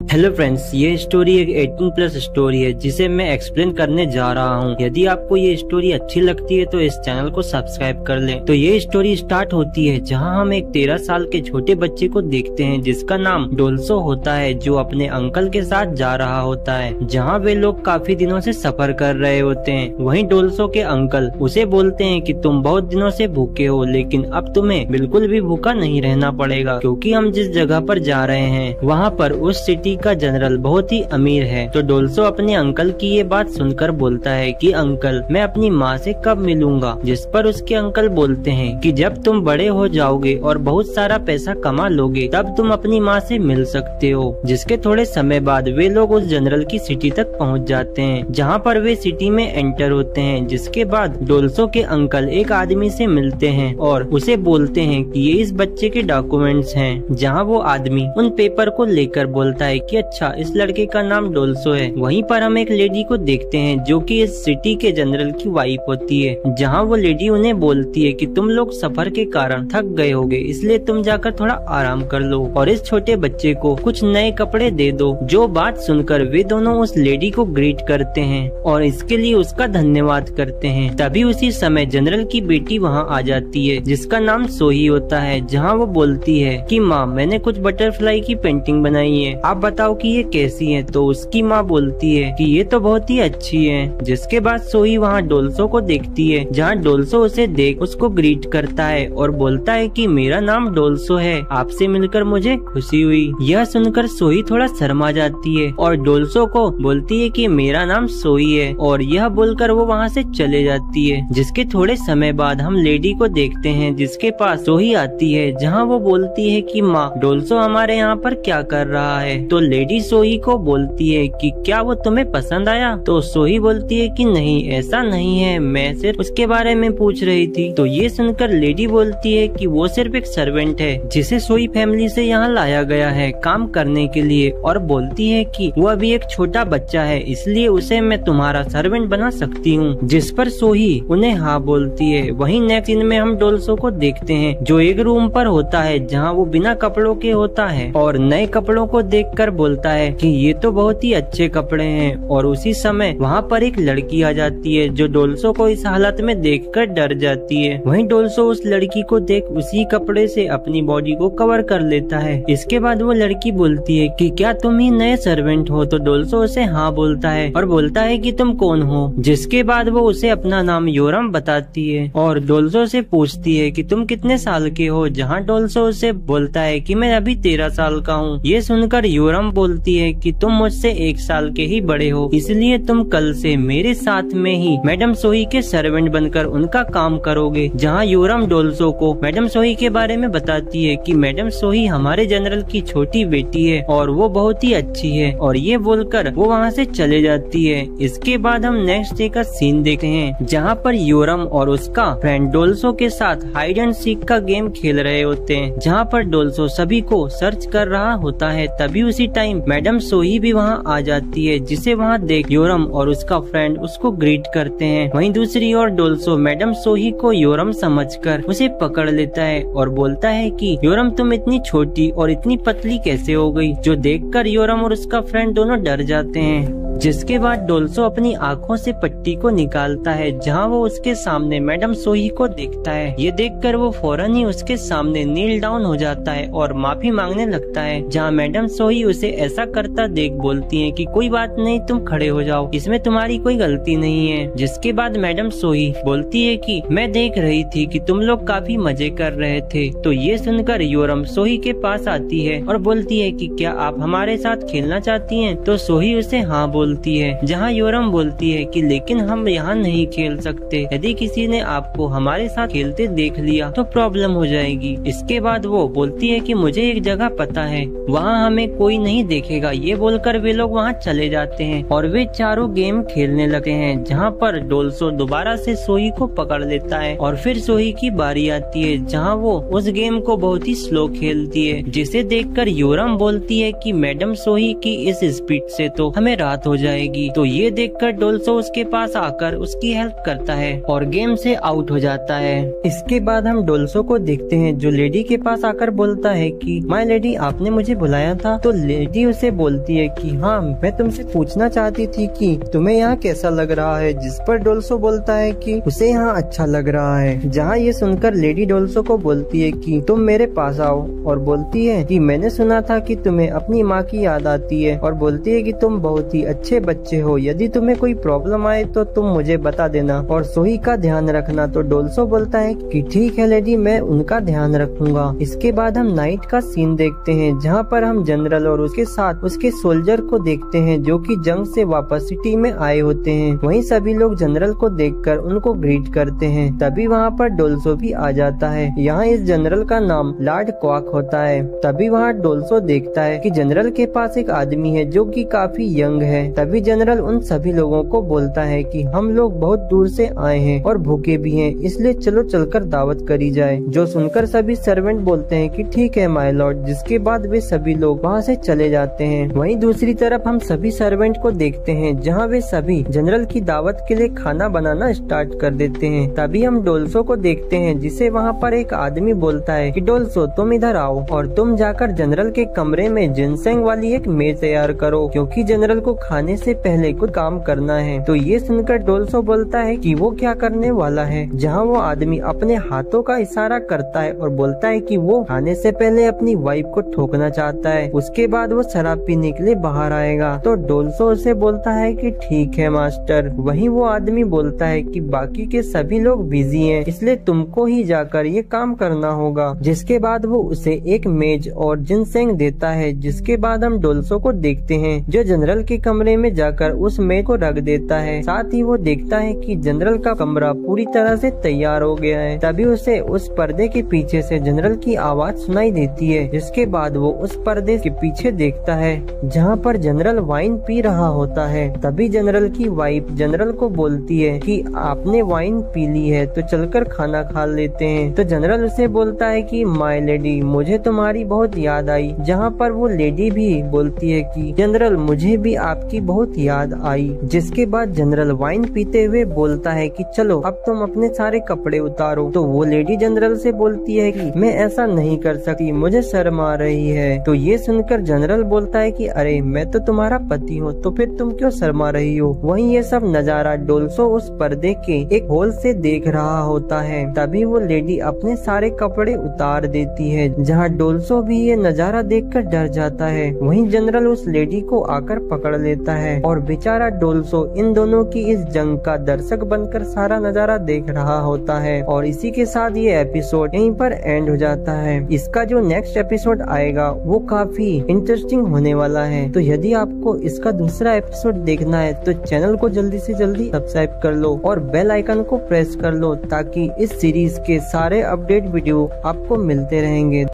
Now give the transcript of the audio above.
Hello friends, ये story एक 18+ story है जिसे मैं एक्सप्लेन करने जा रहा हूँ। यदि आपको ये स्टोरी अच्छी लगती है तो इस चैनल को सब्सक्राइब कर लें। तो ये स्टोरी स्टार्ट होती है जहाँ हम एक 13 साल के छोटे बच्चे को देखते हैं जिसका नाम डोल्सो होता है, जो अपने अंकल के साथ जा रहा होता है जहाँ वे लोग काफी दिनों से सफर कर रहे होते हैं। वहीं डोल्सो के अंकल उसे बोलते हैं कि तुम बहुत दिनों से भूखे हो, लेकिन अब तुम्हें बिल्कुल भी भूखा नहीं रहना पड़ेगा क्योंकि हम जिस जगह पर जा रहे हैं वहाँ पर उस सिटी का जनरल बहुत ही अमीर है। तो डोल्सो अपने अंकल की ये बात सुनकर बोलता है कि अंकल, मैं अपनी माँ से कब मिलूंगा? जिस पर उसके अंकल बोलते हैं कि जब तुम बड़े हो जाओगे और बहुत सारा पैसा कमा लोगे तब तुम अपनी माँ से मिल सकते हो। जिसके थोड़े समय बाद वे लोग उस जनरल की सिटी तक पहुँच जाते हैं जहाँ पर वे सिटी में एंटर होते हैं। जिसके बाद डोल्सो के अंकल एक आदमी से मिलते हैं और उसे बोलते हैं कि ये इस बच्चे के डॉक्यूमेंट्स हैं। जहाँ वो आदमी उन पेपर को लेकर बोलता है कि अच्छा, इस लड़के का नाम डोल्सो है। वहीं पर हम एक लेडी को देखते हैं जो कि इस सिटी के जनरल की वाइफ होती है। जहां वो लेडी उन्हें बोलती है कि तुम लोग सफर के कारण थक गए होगे, इसलिए तुम जाकर थोड़ा आराम कर लो और इस छोटे बच्चे को कुछ नए कपड़े दे दो। जो बात सुनकर वे दोनों उस लेडी को ग्रीट करते हैं और इसके लिए उसका धन्यवाद करते हैं। तभी उसी समय जनरल की बेटी वहाँ आ जाती है जिसका नाम सोही होता है। जहाँ वो बोलती है कि माँ, मैंने कुछ बटरफ्लाई की पेंटिंग बनाई है, आप बताओ कि ये कैसी है? तो उसकी माँ बोलती है कि ये तो बहुत ही अच्छी है। जिसके बाद सोही वहाँ डोल्सो को देखती है जहाँ डोल्सो उसे देख उसको ग्रीट करता है और बोलता है कि मेरा नाम डोल्सो है, आपसे मिलकर मुझे खुशी हुई। यह सुनकर सोही थोड़ा शर्मा जाती है और डोल्सो को बोलती है कि मेरा नाम सोही है और यह बोलकर वो वहाँ से चले जाती है। जिसके थोड़े समय बाद हम लेडी को देखते हैं जिसके पास सोही आती है जहाँ वो बोलती है कि माँ, डोल्सो हमारे यहाँ पर क्या कर रहा है? तो लेडी सोही को बोलती है कि क्या वो तुम्हें पसंद आया? तो सोही बोलती है कि नहीं, ऐसा नहीं है, मैं सिर्फ उसके बारे में पूछ रही थी। तो ये सुनकर लेडी बोलती है कि वो सिर्फ एक सर्वेंट है जिसे सोही फैमिली से यहाँ लाया गया है काम करने के लिए, और बोलती है कि वो अभी एक छोटा बच्चा है इसलिए उसे मैं तुम्हारा सर्वेंट बना सकती हूँ। जिस पर सोही उन्हें हाँ बोलती है। वहीं नेक्स्ट सीन में हम डोल्सो को देखते हैं जो एक रूम पर होता है जहाँ वो बिना कपड़ों के होता है और नए कपड़ों को देखकर बोलता है कि ये तो बहुत ही अच्छे कपड़े हैं। और उसी समय वहाँ पर एक लड़की आ जाती है जो डोल्सो को इस हालत में देखकर डर जाती है। वहीं डोल्सो उस लड़की को देख उसी कपड़े से अपनी बॉडी को कवर कर लेता है। इसके बाद वो लड़की बोलती है कि क्या तुम ही नए सर्वेंट हो? तो डोल्सो उसे हाँ बोलता है और बोलता है कि तुम कौन हो? जिसके बाद वो उसे अपना नाम योरम बताती है और डोल्सो से पूछती है कि तुम कितने साल के हो? जहाँ डोल्सो उसे बोलता है कि मैं अभी 13 साल का हूँ। ये सुनकर योरम बोलती है कि तुम मुझसे 1 साल के ही बड़े हो, इसलिए तुम कल से मेरे साथ में ही मैडम सोही के सर्वेंट बनकर उनका काम करोगे। जहाँ योरम डोल्सो को मैडम सोही के बारे में बताती है कि मैडम सोही हमारे जनरल की छोटी बेटी है और वो बहुत ही अच्छी है, और ये बोलकर वो वहाँ से चले जाती है। इसके बाद हम नेक्स्ट डे का सीन देखते हैं जहाँ पर योरम और उसका फ्रेंड डोल्सो के साथ हाइड एंड सीक का गेम खेल रहे होते हैं, जहाँ पर डोल्सो सभी को सर्च कर रहा होता है। तभी उसी टाइम मैडम सोही भी वहाँ आ जाती है जिसे वहाँ देख योरम और उसका फ्रेंड उसको ग्रीट करते हैं। वहीं दूसरी ओर डोल्सो मैडम सोही को योरम समझकर उसे पकड़ लेता है और बोलता है कि योरम, तुम इतनी छोटी और इतनी पतली कैसे हो गई? जो देखकर योरम और उसका फ्रेंड दोनों डर जाते हैं। जिसके बाद डोल्सो अपनी आंखों से पट्टी को निकालता है जहां वो उसके सामने मैडम सोही को देखता है। ये देखकर वो फौरन ही उसके सामने नील डाउन हो जाता है और माफी मांगने लगता है। जहां मैडम सोही उसे ऐसा करता देख बोलती है कि कोई बात नहीं, तुम खड़े हो जाओ, इसमें तुम्हारी कोई गलती नहीं है। जिसके बाद मैडम सोही बोलती है कि मैं देख रही थी कि तुम लोग काफी मजे कर रहे थे। तो ये सुनकर योरम सोही के पास आती है और बोलती है कि क्या आप हमारे साथ खेलना चाहती हैं? तो सोही उसे हाँ बोलती है। जहाँ योरम बोलती है कि लेकिन हम यहाँ नहीं खेल सकते, यदि किसी ने आपको हमारे साथ खेलते देख लिया तो प्रॉब्लम हो जाएगी। इसके बाद वो बोलती है कि मुझे एक जगह पता है, वहाँ हमें कोई नहीं देखेगा। ये बोलकर वे लोग वहाँ चले जाते हैं और वे चारों गेम खेलने लगे हैं, जहाँ पर डोल्सो दोबारा से सोही को पकड़ लेता है और फिर सोही की बारी आती है जहाँ वो उस गेम को बहुत ही स्लो खेलती है। जिसे देखकर योरम बोलती है कि मैडम सोही की इस स्पीड से तो हमें रात हो हो जाएगी। तो ये देखकर डोल्सो उसके पास आकर उसकी हेल्प करता है और गेम से आउट हो जाता है। इसके बाद हम डोल्सो को देखते हैं जो लेडी के पास आकर बोलता है कि माय लेडी, आपने मुझे बुलाया था। तो लेडी उसे बोलती है कि हाँ, मैं तुमसे पूछना चाहती थी कि तुम्हें यहाँ कैसा लग रहा है। जिस पर डोल्सो बोलता है कि उसे यहाँ अच्छा लग रहा है। जहाँ ये सुनकर लेडी डोल्सो को बोलती है कि तुम मेरे पास आओ और बोलती है कि मैंने सुना था कि तुम्हें अपनी माँ की याद आती है और बोलती है कि तुम बहुत ही अच्छे बच्चे हो, यदि तुम्हें कोई प्रॉब्लम आए तो तुम मुझे बता देना और सोही का ध्यान रखना। तो डोल्सो बोलता है कि ठीक है लेडी, मैं उनका ध्यान रखूंगा। इसके बाद हम नाइट का सीन देखते हैं जहाँ पर हम जनरल और उसके साथ उसके सोल्जर को देखते हैं जो कि जंग से वापस सिटी में आए होते हैं। वहीं सभी लोग जनरल को देखकर उनको ग्रीट करते हैं। तभी वहाँ पर डोल्सो भी आ जाता है। यहाँ इस जनरल का नाम लॉर्ड क्वाक होता है। तभी वहाँ डोल्सो देखता है कि जनरल के पास एक आदमी है जो कि काफी यंग है। तभी जनरल उन सभी लोगों को बोलता है कि हम लोग बहुत दूर से आए हैं और भूखे भी हैं, इसलिए चलो चलकर दावत करी जाए। जो सुनकर सभी सर्वेंट बोलते हैं कि ठीक है माय लॉर्ड। जिसके बाद वे सभी लोग वहाँ से चले जाते हैं। वहीं दूसरी तरफ हम सभी सर्वेंट को देखते हैं जहाँ वे सभी जनरल की दावत के लिए खाना बनाना स्टार्ट कर देते हैं। तभी हम डोल्सो को देखते हैं जिसे वहाँ पर एक आदमी बोलता है कि डोल्सो, तुम इधर आओ और तुम जाकर जनरल के कमरे में जिनसेंग वाली एक मेज तैयार करो क्योंकि जनरल को खाने से पहले कुछ काम करना है। तो ये सुनकर डोल्सो बोलता है कि वो क्या करने वाला है। जहाँ वो आदमी अपने हाथों का इशारा करता है और बोलता है कि वो खाने से पहले अपनी वाइफ को ठोकना चाहता है। उसके बाद वो शराब पीने के लिए बाहर आएगा। तो डोल्सो उसे बोलता है कि ठीक है मास्टर। वहीं वो आदमी बोलता है कि बाकी के सभी लोग बिजी हैं, इसलिए तुमको ही जाकर ये काम करना होगा। जिसके बाद वो उसे एक मेज और जिनसेंग देता है। जिसके बाद हम डोल्सो को देखते हैं जो जनरल के कमरे में जाकर उस मेज को रख देता है। साथ ही वो देखता है कि जनरल का कमरा पूरी तरह से तैयार हो गया है। तभी उसे उस पर्दे के पीछे से जनरल की आवाज सुनाई देती है। जिसके बाद वो उस पर्दे के पीछे देखता है जहाँ पर जनरल वाइन पी रहा होता है। तभी जनरल की वाइफ जनरल को बोलती है कि आपने वाइन पी ली है तो चलकर खाना खा लेते हैं। तो जनरल उसे बोलता है कि माय लेडी, मुझे तुम्हारी बहुत याद आई। जहाँ पर वो लेडी भी बोलती है कि जनरल, मुझे भी आपकी बहुत याद आई। जिसके बाद जनरल वाइन पीते हुए बोलता है कि चलो अब तुम अपने सारे कपड़े उतारो। तो वो लेडी जनरल से बोलती है कि मैं ऐसा नहीं कर सकती, मुझे शर्म आ रही है। तो ये सुनकर जनरल बोलता है कि अरे मैं तो तुम्हारा पति हूँ, तो फिर तुम क्यों शर्मा रही हो। वहीं ये सब नजारा डोल्सो उस पर्दे के एक होल से देख रहा होता है। तभी वो लेडी अपने सारे कपड़े उतार देती है। जहाँ डोल्सो भी ये नजारा देखकर डर जाता है। वहीं जनरल उस लेडी को आकर पकड़ लेता है और बेचारा डोल्सो इन दोनों की इस जंग का दर्शक बनकर सारा नजारा देख रहा होता है। और इसी के साथ ये एपिसोड यहीं पर एंड हो जाता है। इसका जो नेक्स्ट एपिसोड आएगा वो काफी इंटरेस्टिंग होने वाला है। तो यदि आपको इसका दूसरा एपिसोड देखना है तो चैनल को जल्दी से जल्दी सब्सक्राइब कर लो और बेल आइकन को प्रेस कर लो ताकि इस सीरीज के सारे अपडेट वीडियो आपको मिलते रहेंगे।